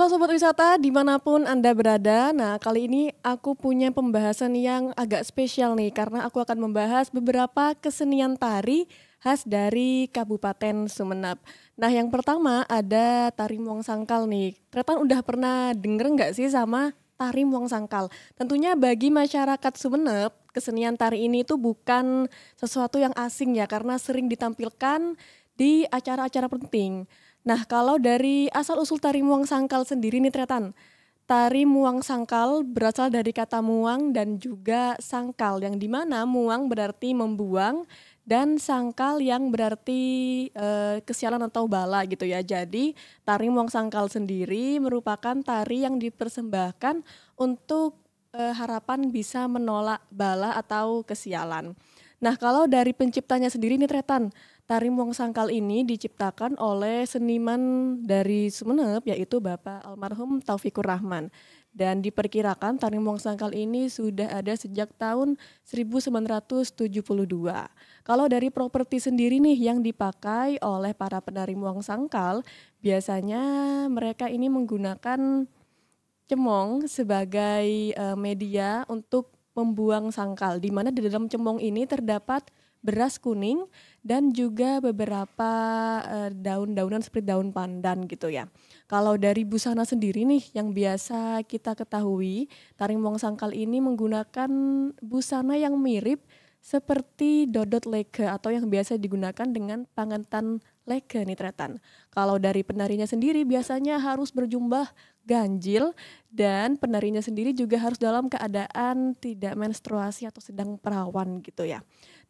Sobat Wisata dimanapun Anda berada. Nah kali ini aku punya pembahasan yang agak spesial nih. Karena aku akan membahas beberapa kesenian tari khas dari Kabupaten Sumeneb. Nah yang pertama ada tari Muang Sangkal nih. Tretan udah pernah denger nggak sih sama tari Muang Sangkal? Tentunya bagi masyarakat Sumeneb, kesenian tari ini tuh bukan sesuatu yang asing ya. Karena sering ditampilkan di acara-acara penting. Nah, kalau dari asal-usul tari Muang Sangkal sendiri nih Tretan. Tari Muang Sangkal berasal dari kata muang dan juga sangkal yang dimana muang berarti membuang dan sangkal yang berarti kesialan atau bala gitu ya. Jadi tari Muang Sangkal sendiri merupakan tari yang dipersembahkan untuk harapan bisa menolak bala atau kesialan. Nah, kalau dari penciptanya sendiri nih Tretan, tari Muang Sangkal ini diciptakan oleh seniman dari Sumeneb yaitu Bapak almarhum Taufikur Rahman. Dan diperkirakan tari Muang Sangkal ini sudah ada sejak tahun 1972. Kalau dari properti sendiri nih yang dipakai oleh para penari Muang Sangkal, biasanya mereka ini menggunakan cemong sebagai media untuk membuang sangkal, di mana di dalam cemong ini terdapat beras kuning dan juga beberapa daun-daunan seperti daun pandan gitu ya. Kalau dari busana sendiri nih yang biasa kita ketahui, tari Muang Sangkal ini menggunakan busana yang mirip seperti dodot lega atau yang biasa digunakan dengan pangantan lega nih Tretan. Kalau dari penarinya sendiri biasanya harus berjubah ganjil dan penarinya sendiri juga harus dalam keadaan tidak menstruasi atau sedang perawan gitu ya.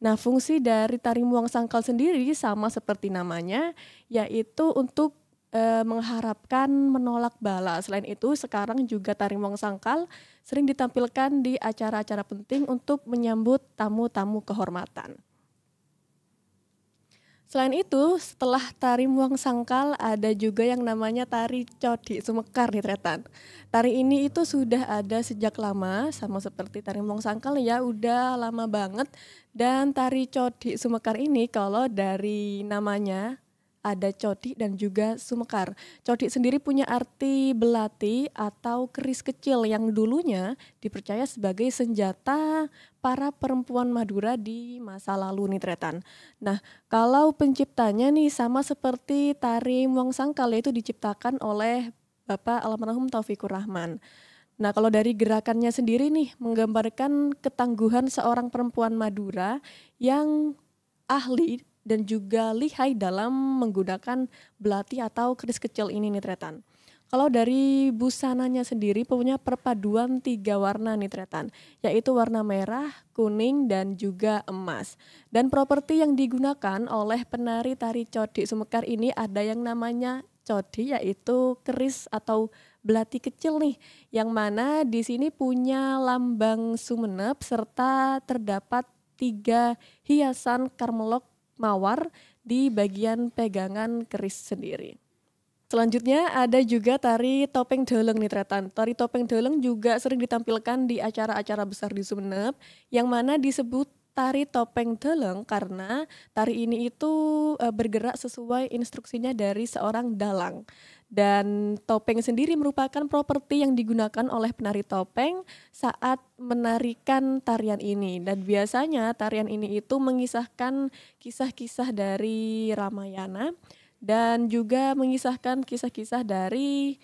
Nah, fungsi dari tari Muang Sangkal sendiri sama seperti namanya, yaitu untuk mengharapkan menolak bala. Selain itu, sekarang juga tari Muang Sangkal sering ditampilkan di acara-acara penting untuk menyambut tamu-tamu kehormatan. Selain itu, setelah tari Muang Sangkal ada juga yang namanya tari Codi Sumekar nih Tretan. Tari ini itu sudah ada sejak lama, sama seperti tari Muang Sangkal ya, udah lama banget. Dan tari Codi Sumekar ini kalau dari namanya ada codi dan juga sumekar. Codi sendiri punya arti belati atau keris kecil yang dulunya dipercaya sebagai senjata para perempuan Madura di masa lalu nih Tretan. Nah, kalau penciptanya nih sama seperti tari Muang Sangkal yaitu diciptakan oleh Bapak almarhum Taufikur Rahman. Nah, kalau dari gerakannya sendiri nih menggambarkan ketangguhan seorang perempuan Madura yang ahli dan juga lihai dalam menggunakan belati atau keris kecil ini nih Tretan. Kalau dari busananya sendiri punya perpaduan 3 warna nih Tretan, yaitu warna merah, kuning, dan juga emas. Dan properti yang digunakan oleh penari tari Codi Sumekar ini ada yang namanya codi, yaitu keris atau belati kecil nih, yang mana di sini punya lambang Sumeneb serta terdapat 3 hiasan karmelok mawar di bagian pegangan keris sendiri. Selanjutnya ada juga tari topeng deleng nih Tretan. Tari topeng deleng juga sering ditampilkan di acara-acara besar di Sumeneb yang mana disebut tari topeng deleng karena tari ini itu bergerak sesuai instruksinya dari seorang dalang. Dan topeng sendiri merupakan properti yang digunakan oleh penari topeng saat menarikan tarian ini. Dan biasanya tarian ini itu mengisahkan kisah-kisah dari Ramayana dan juga mengisahkan kisah-kisah dari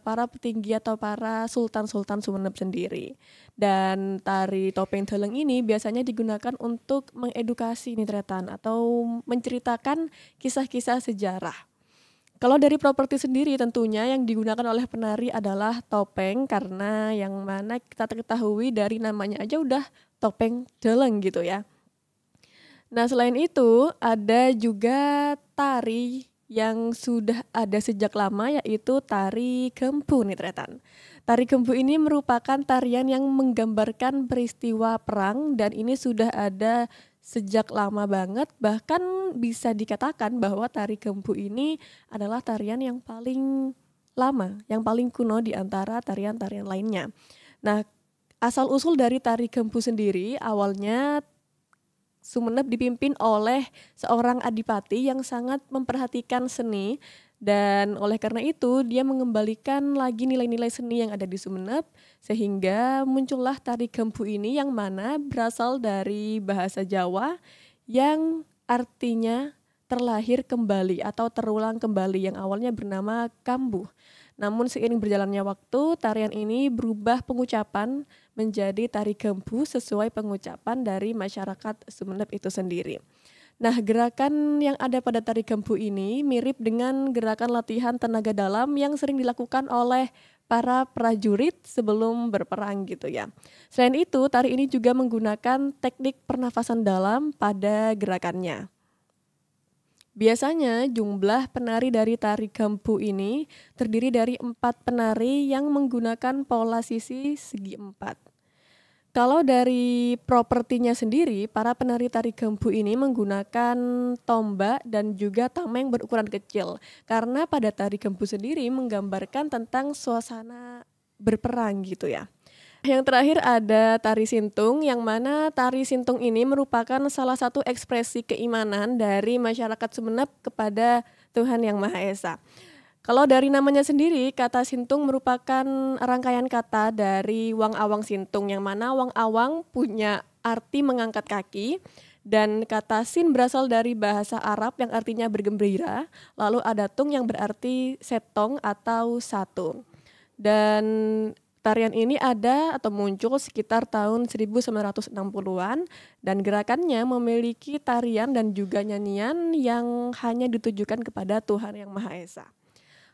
para petinggi atau para sultan-sultan Sumeneb sendiri. Dan tari topeng deleng ini biasanya digunakan untuk mengedukasi nih Tretan atau menceritakan kisah-kisah sejarah. Kalau dari properti sendiri tentunya yang digunakan oleh penari adalah topeng karena yang mana kita ketahui dari namanya aja udah topeng deleng gitu ya. Nah selain itu ada juga tari yang sudah ada sejak lama yaitu tari Gempu nih Tretan. Tari Gempu ini merupakan tarian yang menggambarkan peristiwa perang dan ini sudah ada sejak lama banget, bahkan bisa dikatakan bahwa tari Gempu ini adalah tarian yang paling lama, yang paling kuno di antara tarian-tarian lainnya. Nah, asal-usul dari tari Gempu sendiri awalnya Sumeneb dipimpin oleh seorang adipati yang sangat memperhatikan seni Dan oleh karena itu dia mengembalikan lagi nilai-nilai seni yang ada di Sumeneb sehingga muncullah tari Gempu ini yang mana berasal dari bahasa Jawa yang artinya terlahir kembali atau terulang kembali yang awalnya bernama kambuh. Namun seiring berjalannya waktu, tarian ini berubah pengucapan menjadi tari Gempu sesuai pengucapan dari masyarakat Sumeneb itu sendiri. Nah, gerakan yang ada pada tari Gempu ini mirip dengan gerakan latihan tenaga dalam yang sering dilakukan oleh para prajurit sebelum berperang gitu ya. Selain itu, tari ini juga menggunakan teknik pernafasan dalam pada gerakannya. Biasanya jumlah penari dari tari Gempu ini terdiri dari 4 penari yang menggunakan pola sisi segi 4. Kalau dari propertinya sendiri, para penari tari Gempu ini menggunakan tombak dan juga tameng berukuran kecil. Karena pada tari Gempu sendiri menggambarkan tentang suasana berperang gitu ya. Yang terakhir ada tari sintung, yang mana tari sintung ini merupakan salah satu ekspresi keimanan dari masyarakat Sumeneb kepada Tuhan Yang Maha Esa. Kalau dari namanya sendiri, kata sintung merupakan rangkaian kata dari wang awang sintung, yang mana wang awang punya arti mengangkat kaki, dan kata sin berasal dari bahasa Arab yang artinya bergembira, lalu ada tung yang berarti setong atau satu. Dan tarian ini ada atau muncul sekitar tahun 1960-an dan gerakannya memiliki tarian dan juga nyanyian yang hanya ditujukan kepada Tuhan Yang Maha Esa.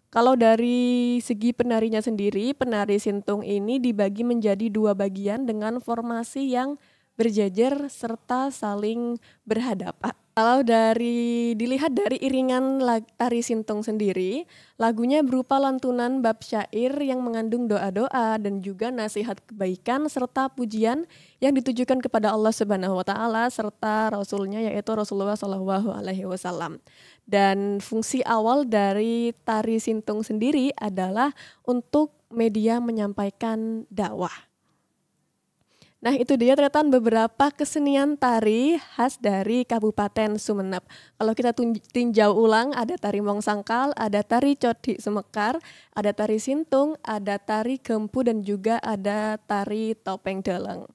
Kalau dari segi penarinya sendiri, penari sintung ini dibagi menjadi 2 bagian dengan formasi yang berjejer serta saling berhadapan. Kalau dilihat dari iringan tari sintung sendiri, lagunya berupa lantunan bab syair yang mengandung doa-doa dan juga nasihat kebaikan serta pujian yang ditujukan kepada Allah Subhanahu wa taala serta rasulnya yaitu Rasulullah Shallallahu alaihi wasallam. Dan fungsi awal dari tari sintung sendiri adalah untuk media menyampaikan dakwah. Nah, itu dia Tretan beberapa kesenian tari khas dari Kabupaten Sumeneb. Kalau kita tinjau ulang, ada tari Wong Sangkal, ada tari Codi Sumekar, ada tari Sintung, ada tari Gempu, dan juga ada tari Topeng Deleng.